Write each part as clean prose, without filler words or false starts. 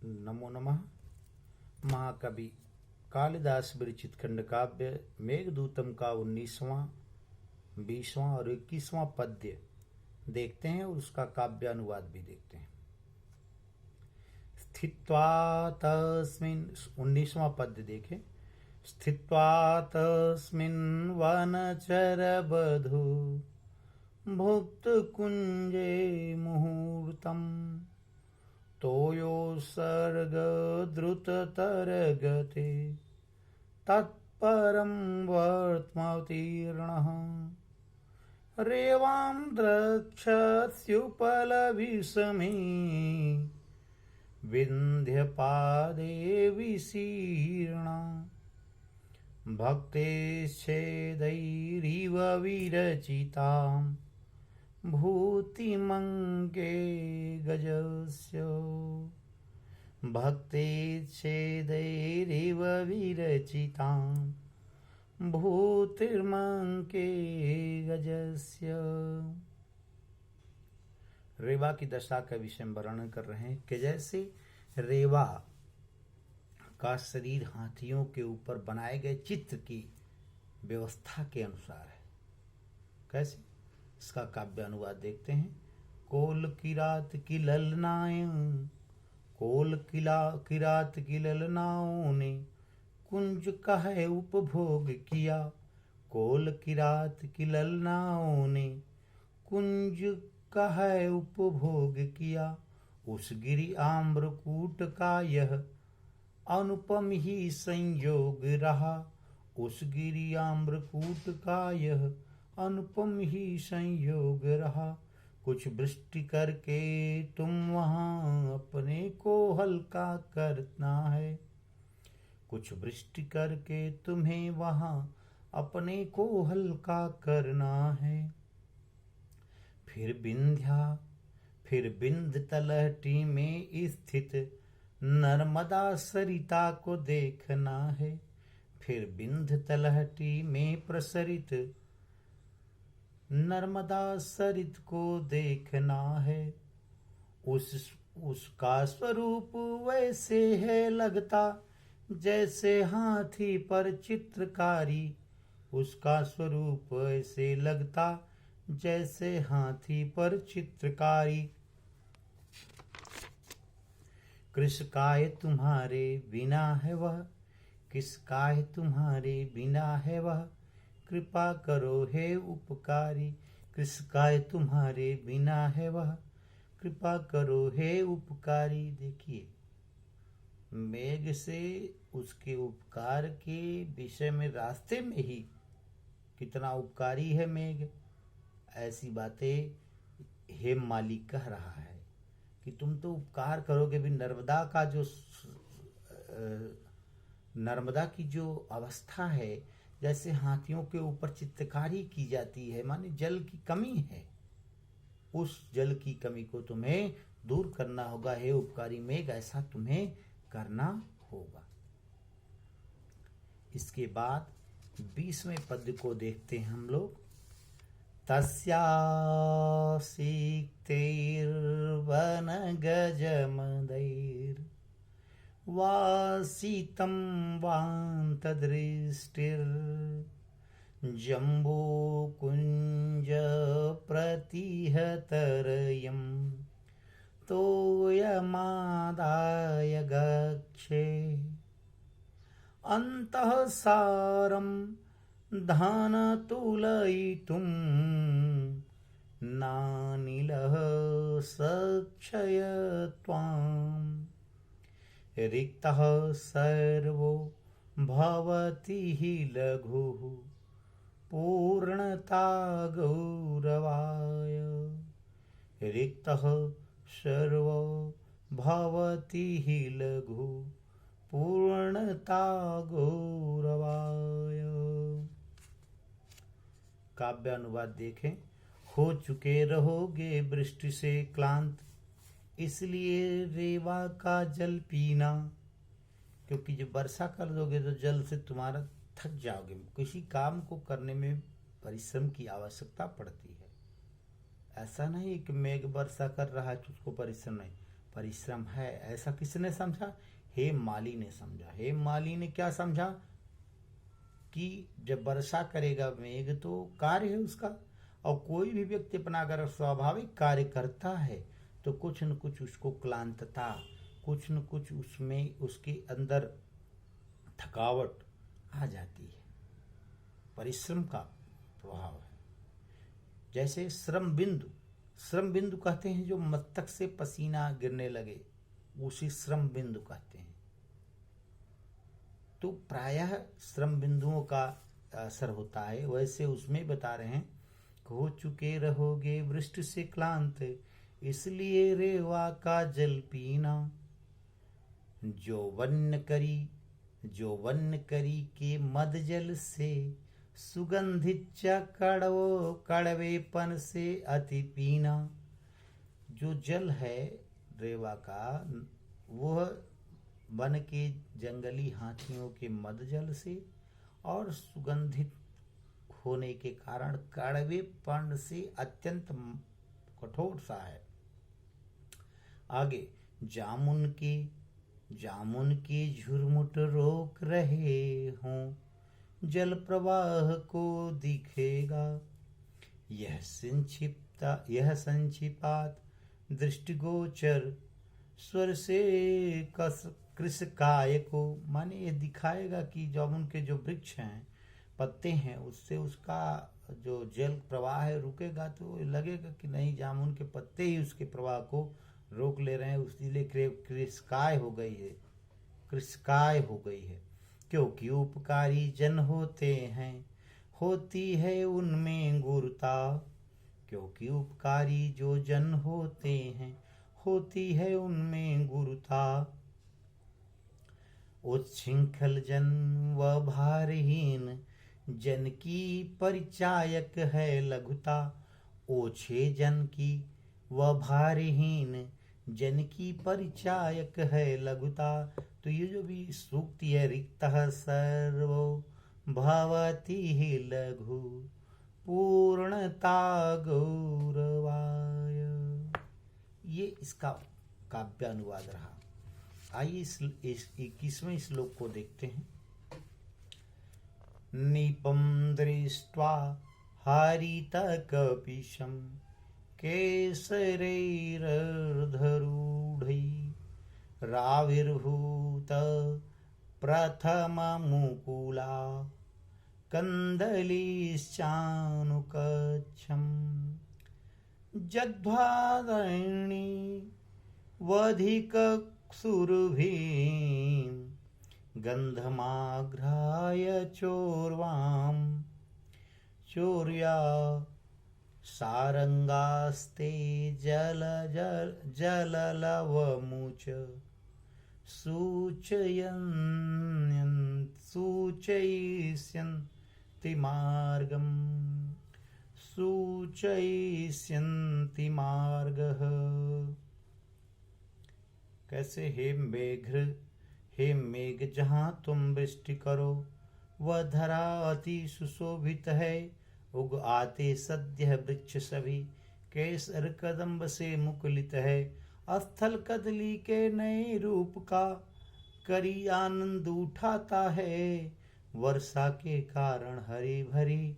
नमो नमः। महाकवि कालिदास विरचित खंड काव्य मेघदूतम का 19वां, 20वां और 21वां पद्य देखते हैं और उसका काव्य अनुवाद भी देखते हैं। स्थित्वा तस्मिन् 19वां पद्य देखें। स्थित्वा तस्मिन् वनचरवधू भुक्तकुञ्जे मुहूर्तम् तोयोत्सर्गद्रुततरगते तत्परं वर्त्मतीर्णः रेवां द्रक्ष्युपलविषमे विन्ध्यपादे विशीर्णा भक्तेश्चेदैरिव विरचितां भूतिमङ्के गजस्य भक्तेश्चेदैरिव विरचितां भूतिर्मङ्के गजस्य। रेवा की दशा का विषय में वर्णन कर रहे हैं कि जैसे रेवा का शरीर हाथियों के ऊपर बनाए गए चित्र की व्यवस्था के अनुसार है। कैसे, इसका काव्य अनुवाद देखते हैं। कोल किरात की ललनाएं, कोल किरात की ललनाओं ने कुंज कहे उपभोग किया। कोल किरात की ललनाओं ने कुंज कहे उपभोग किया। उस गिरि आम्रकूट का यह अनुपम ही संयोग रहा। उस गिरि आम्रकूट का यह अनुपम ही संयोग रहा। कुछ वृष्टि करके तुम वहां अपने को हल्का करना है। कुछ वृष्टि करके तुम्हें वहां अपने को हल्का करना है। फिर बिंद तलहटी में स्थित नर्मदा सरिता को देखना है। फिर बिंद तलहटी में प्रसरित नर्मदा सरित को देखना है। उसका स्वरूप वैसे है लगता जैसे हाथी पर चित्रकारी। उसका स्वरूप ऐसे लगता जैसे हाथी पर चित्रकारी। कृषकाय तुम्हारे बिना है वह, किसकाय तुम्हारे बिना है वह, कृपा करो हे उपकारी। कृषकाय तुम्हारे बिना है वह, कृपा करो हे उपकारी। देखिए, मेघ से उसके उपकार के विषय में रास्ते में ही कितना उपकारी है मेघ, ऐसी बातें हेम माली कह रहा है कि तुम तो उपकार करोगे भी। नर्मदा की जो अवस्था है, जैसे हाथियों के ऊपर चित्रकारी की जाती है, माने जल की कमी है, उस जल की कमी को तुम्हें दूर करना होगा हे उपकारी मेघ, ऐसा तुम्हें करना होगा। इसके बाद 20वें पद को देखते हैं हम लोग। तस्यासीक्तैर्वनगजमदैर् वासितं वान्तदृष्टिर्जम्बूकुञ्जप्रतिहतरयं तोयमादाय गच्छे। अन्तः सारं धनतुलयितुं नानिलः सक्षय त्वाम्। रिक्तः सर्वो भवति हि लघुः पूर्णता गौरवाय। रिक्तः सर्वो भवति हि लघुः पूर्णता गौरवाय। काव्य अनुवाद देखें। हो चुके रहोगे वृष्टि से क्लांत, इसलिए रेवा का जल पीना, क्योंकि जब वर्षा कर दोगे तो जल से तुम्हारा थक जाओगे। किसी काम को करने में परिश्रम की आवश्यकता पड़ती है। ऐसा नहीं कि मेघ वर्षा कर रहा है तो उसको परिश्रम नहीं, परिश्रम है। ऐसा किसने समझा? हेममाली ने समझा। हेममाली ने क्या समझा कि जब वर्षा करेगा मेघ तो कार्य है उसका, और कोई भी व्यक्ति अपना अगर स्वाभाविक कार्य करता है तो कुछ न कुछ उसको क्लांतता, कुछ न कुछ उसमें उसके अंदर थकावट आ जाती है। परिश्रम का प्रभाव है। जैसे श्रम बिंदु कहते हैं जो मस्तक से पसीना गिरने लगे, उसी श्रम बिंदु कहते हैं। तो प्रायः श्रम बिंदुओं का असर होता है। वैसे उसमें बता रहे हैं, हो चुके रहोगे वृष्टि से क्लांत, इसलिए रेवा का जल पीना। जो वन्न करी के मद जल से, सुगंधित च कड़वेपन से अति पीना। जो जल है रेवा का, वह वन के जंगली हाथियों के मद जल से और सुगंधित होने के कारण कड़वेपन से अत्यंत कठोर सा है। आगे, जामुन के झुरमुट रोक रहे हों, जल प्रवाह को दिखेगा। यह संक्षिपात दृष्टिगोचर स्वर से कृषकाय को, माने ये दिखाएगा कि जामुन के जो वृक्ष हैं, पत्ते हैं, उससे उसका जो जल प्रवाह है रुकेगा, तो लगेगा कि नहीं, जामुन के पत्ते ही उसके प्रवाह को रोक ले रहे हैं, इसलिए कृषकाय हो गई है। क्योंकि उपकारी जन होते हैं, होती है उनमें गुरुता। क्योंकि उपकारी जो जन होते हैं, होती है उनमें गुरुता। उच्छृंखल जन व भारहीन जन की परिचायक है लघुता। ओछे जन की व भारहीन जन की परिचायक है लघुता। तो ये जो भी सूक्ति है, रिक्तः सर्वो भवति ही लघु पूर्णता गौरवाय, ये इसका काव्य अनुवाद रहा। आइए इस 21वें श्लोक को देखते हैं। नीपम दृष्ट्वा हरित कपिशम केसरैर्धरूढै राविर्भूत प्रथममुकुला कन्दलीश्चानुकच्छम् जग्ध्वादयिणी वधिकसुरभिं गन्धमाघ्राय चोर्या सारंगास्ते जललवमुच सूचयिष्यन्ति मार्गः। कैसे? हे मेघ जहाँ तुम वृष्टि करो, वह धरा अति सुशोभित है। उग आते सद्य वृक्ष सभी, केसर कदम्ब से मुकुलित है। स्थल कदली के नए रूप का करी आनंद उठाता है। वर्षा के कारण हरी भरी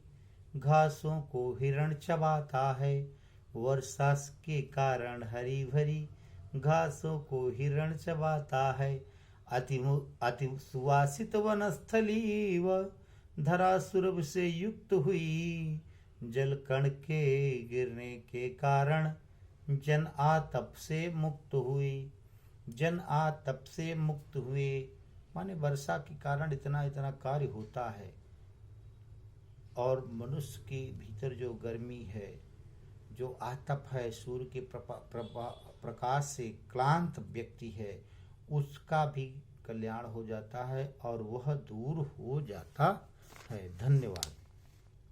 घासों को हिरण चबाता है। वर्षा के कारण हरी भरी घासों को हिरण चबाता है। अति सुवासित वनस्थली व धरा सुरभ से युक्त हुई। जल कण के गिरने के कारण जन आतप से मुक्त हुए। माने वर्षा के कारण इतना कार्य होता है, और मनुष्य के भीतर जो गर्मी है, जो आतप है, सूर्य के प्रकाश से क्लांत व्यक्ति है, उसका भी कल्याण हो जाता है और वह दूर हो जाता है। धन्यवाद।